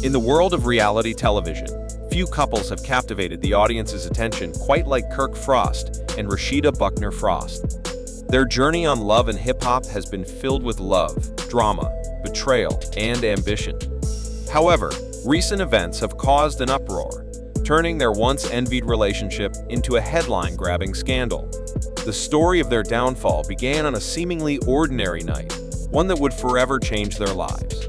In the world of reality television, few couples have captivated the audience's attention quite like Kirk Frost and Rasheeda Frost. Their journey on Love and Hip Hop has been filled with love, drama, betrayal, and ambition. However, recent events have caused an uproar, turning their once-envied relationship into a headline-grabbing scandal. The story of their downfall began on a seemingly ordinary night, one that would forever change their lives.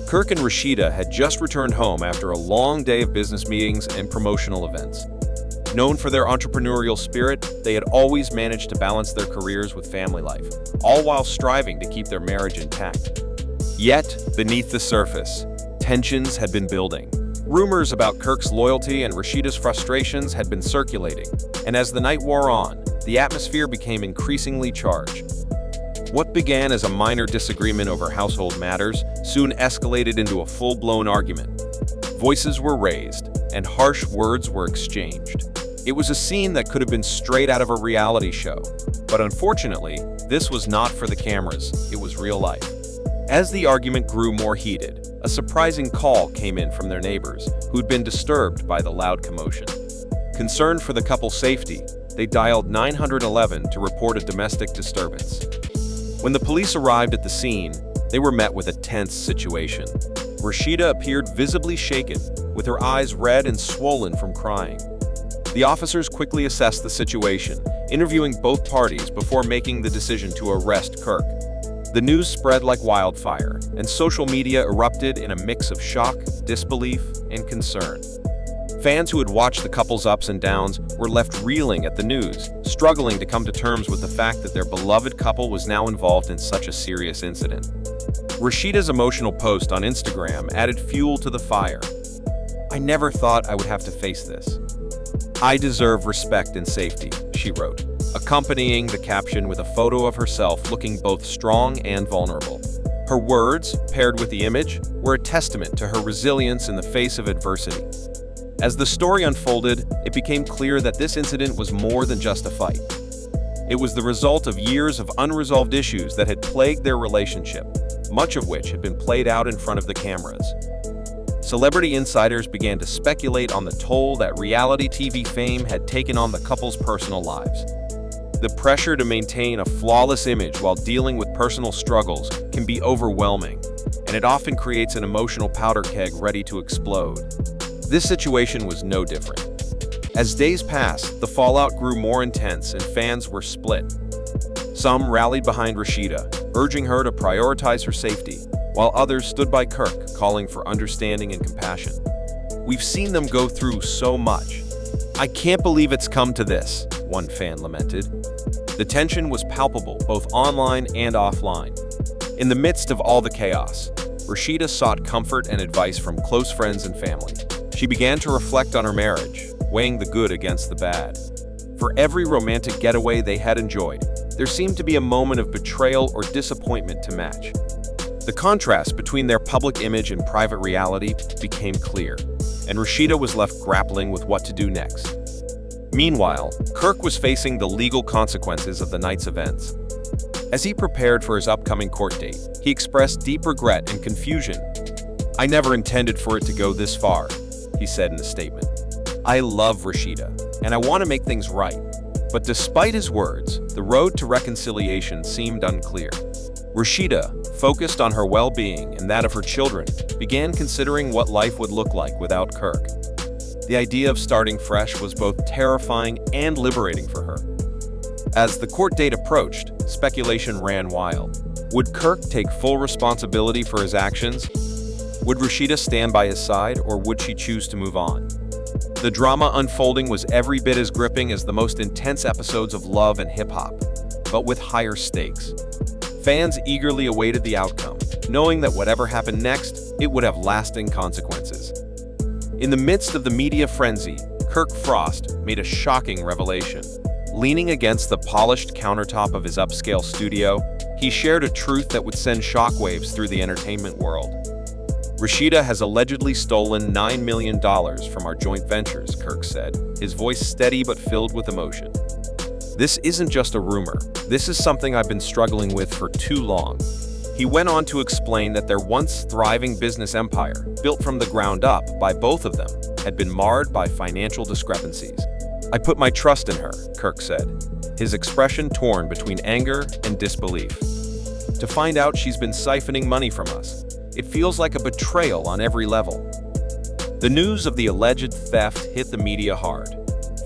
Kirk and Rasheeda had just returned home after a long day of business meetings and promotional events. Known for their entrepreneurial spirit, they had always managed to balance their careers with family life, all while striving to keep their marriage intact. Yet, beneath the surface, tensions had been building. Rumors about Kirk's loyalty and Rasheeda's frustrations had been circulating, and as the night wore on, the atmosphere became increasingly charged. What began as a minor disagreement over household matters soon escalated into a full-blown argument. Voices were raised, and harsh words were exchanged. It was a scene that could have been straight out of a reality show, but unfortunately, this was not for the cameras, it was real life. As the argument grew more heated, a surprising call came in from their neighbors, who'd been disturbed by the loud commotion. Concerned for the couple's safety, they dialed 911 to report a domestic disturbance. When the police arrived at the scene, they were met with a tense situation. Rasheeda appeared visibly shaken, with her eyes red and swollen from crying. The officers quickly assessed the situation, interviewing both parties before making the decision to arrest Kirk. The news spread like wildfire, and social media erupted in a mix of shock, disbelief, and concern. Fans who had watched the couple's ups and downs were left reeling at the news, struggling to come to terms with the fact that their beloved couple was now involved in such a serious incident. Rasheeda's emotional post on Instagram added fuel to the fire. "I never thought I would have to face this. I deserve respect and safety," she wrote, accompanying the caption with a photo of herself looking both strong and vulnerable. Her words, paired with the image, were a testament to her resilience in the face of adversity. As the story unfolded, it became clear that this incident was more than just a fight. It was the result of years of unresolved issues that had plagued their relationship, much of which had been played out in front of the cameras. Celebrity insiders began to speculate on the toll that reality TV fame had taken on the couple's personal lives. The pressure to maintain a flawless image while dealing with personal struggles can be overwhelming, and it often creates an emotional powder keg ready to explode. This situation was no different. As days passed, the fallout grew more intense and fans were split. Some rallied behind Rasheeda, urging her to prioritize her safety, while others stood by Kirk, calling for understanding and compassion. "We've seen them go through so much. I can't believe it's come to this," one fan lamented. The tension was palpable, both online and offline. In the midst of all the chaos, Rasheeda sought comfort and advice from close friends and family. She began to reflect on her marriage, weighing the good against the bad. For every romantic getaway they had enjoyed, there seemed to be a moment of betrayal or disappointment to match. The contrast between their public image and private reality became clear, and Rasheeda was left grappling with what to do next. Meanwhile, Kirk was facing the legal consequences of the night's events. As he prepared for his upcoming court date, he expressed deep regret and confusion. "I never intended for it to go this far," he said in a statement. "I love Rasheeda, and I want to make things right." But despite his words, the road to reconciliation seemed unclear. Rasheeda, focused on her well-being and that of her children, began considering what life would look like without Kirk. The idea of starting fresh was both terrifying and liberating for her. As the court date approached, speculation ran wild. Would Kirk take full responsibility for his actions? Would Rasheeda stand by his side, or would she choose to move on? The drama unfolding was every bit as gripping as the most intense episodes of Love and Hip Hop, but with higher stakes. Fans eagerly awaited the outcome, knowing that whatever happened next, it would have lasting consequences. In the midst of the media frenzy, Kirk Frost made a shocking revelation. Leaning against the polished countertop of his upscale studio, he shared a truth that would send shockwaves through the entertainment world. "Rasheeda has allegedly stolen $9 million from our joint ventures," Kirk said, his voice steady but filled with emotion. "This isn't just a rumor. This is something I've been struggling with for too long." He went on to explain that their once thriving business empire, built from the ground up by both of them, had been marred by financial discrepancies. "I put my trust in her," Kirk said, his expression torn between anger and disbelief. "To find out she's been siphoning money from us, it feels like a betrayal on every level." The news of the alleged theft hit the media hard.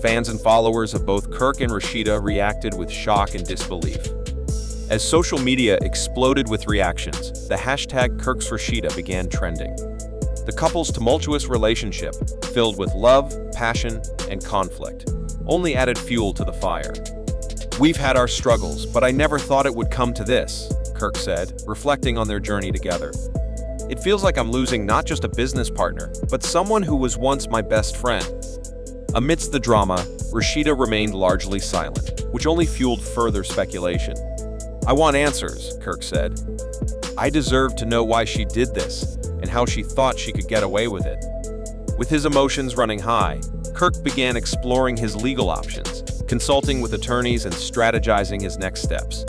Fans and followers of both Kirk and Rasheeda reacted with shock and disbelief. As social media exploded with reactions, the hashtag #KirksRasheeda began trending. The couple's tumultuous relationship, filled with love, passion, and conflict, only added fuel to the fire. "We've had our struggles, but I never thought it would come to this," Kirk said, reflecting on their journey together. "It feels like I'm losing not just a business partner, but someone who was once my best friend." Amidst the drama, Rasheeda remained largely silent, which only fueled further speculation. "I want answers," Kirk said. "I deserve to know why she did this and how she thought she could get away with it." With his emotions running high, Kirk began exploring his legal options, consulting with attorneys and strategizing his next steps.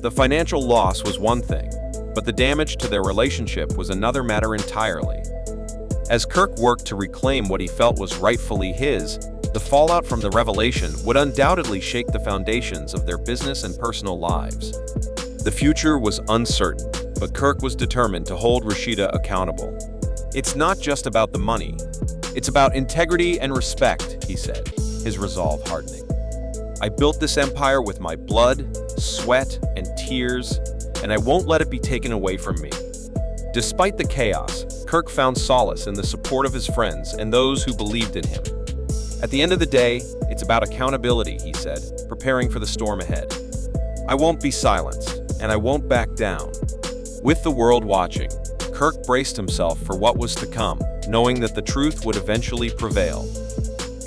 The financial loss was one thing, but the damage to their relationship was another matter entirely. As Kirk worked to reclaim what he felt was rightfully his, the fallout from the revelation would undoubtedly shake the foundations of their business and personal lives. The future was uncertain, but Kirk was determined to hold Rasheeda accountable. "It's not just about the money. It's about integrity and respect," he said, his resolve hardening. "I built this empire with my blood, sweat, and tears, and I won't let it be taken away from me." Despite the chaos, Kirk found solace in the support of his friends and those who believed in him. "At the end of the day, it's about accountability," he said, preparing for the storm ahead. "I won't be silenced, and I won't back down." With the world watching, Kirk braced himself for what was to come, knowing that the truth would eventually prevail.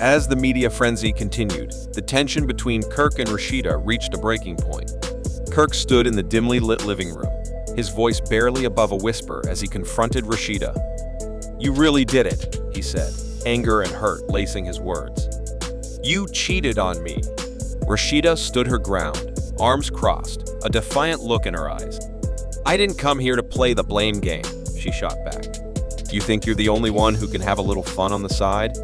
As the media frenzy continued, the tension between Kirk and Rasheeda reached a breaking point. Kirk stood in the dimly lit living room, his voice barely above a whisper as he confronted Rasheeda. "You really did it," he said, anger and hurt lacing his words. "You cheated on me." Rasheeda stood her ground, arms crossed, a defiant look in her eyes. "I didn't come here to play the blame game," she shot back. "You think you're the only one who can have a little fun on the side?"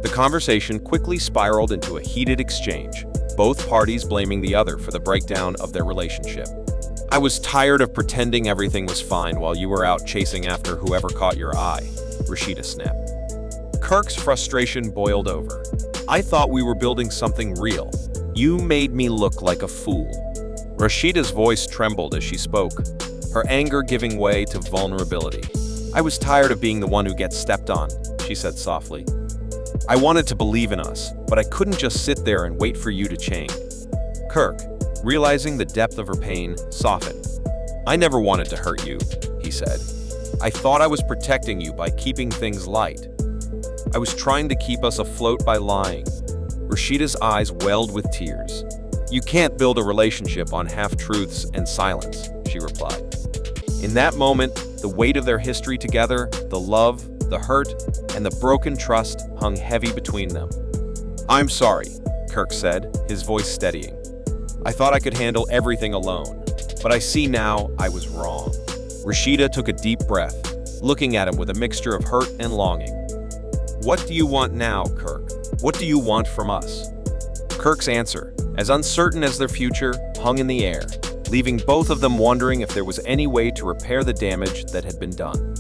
The conversation quickly spiraled into a heated exchange, both parties blaming the other for the breakdown of their relationship. "I was tired of pretending everything was fine while you were out chasing after whoever caught your eye," Rasheeda snapped. Kirk's frustration boiled over. "I thought we were building something real. You made me look like a fool." Rasheeda's voice trembled as she spoke, her anger giving way to vulnerability. "I was tired of being the one who gets stepped on," she said softly. "I wanted to believe in us, but I couldn't just sit there and wait for you to change." Kirk, realizing the depth of her pain, softened. "I never wanted to hurt you," he said. "I thought I was protecting you by keeping things light. I was trying to keep us afloat by lying." Rasheeda's eyes welled with tears. "You can't build a relationship on half-truths and silence," she replied. In that moment, the weight of their history together, the love, the hurt, and the broken trust hung heavy between them. "I'm sorry," Kirk said, his voice steadying. "I thought I could handle everything alone, but I see now I was wrong." Rasheeda took a deep breath, looking at him with a mixture of hurt and longing. "What do you want now, Kirk? What do you want from us?" Kirk's answer, as uncertain as their future, hung in the air, leaving both of them wondering if there was any way to repair the damage that had been done.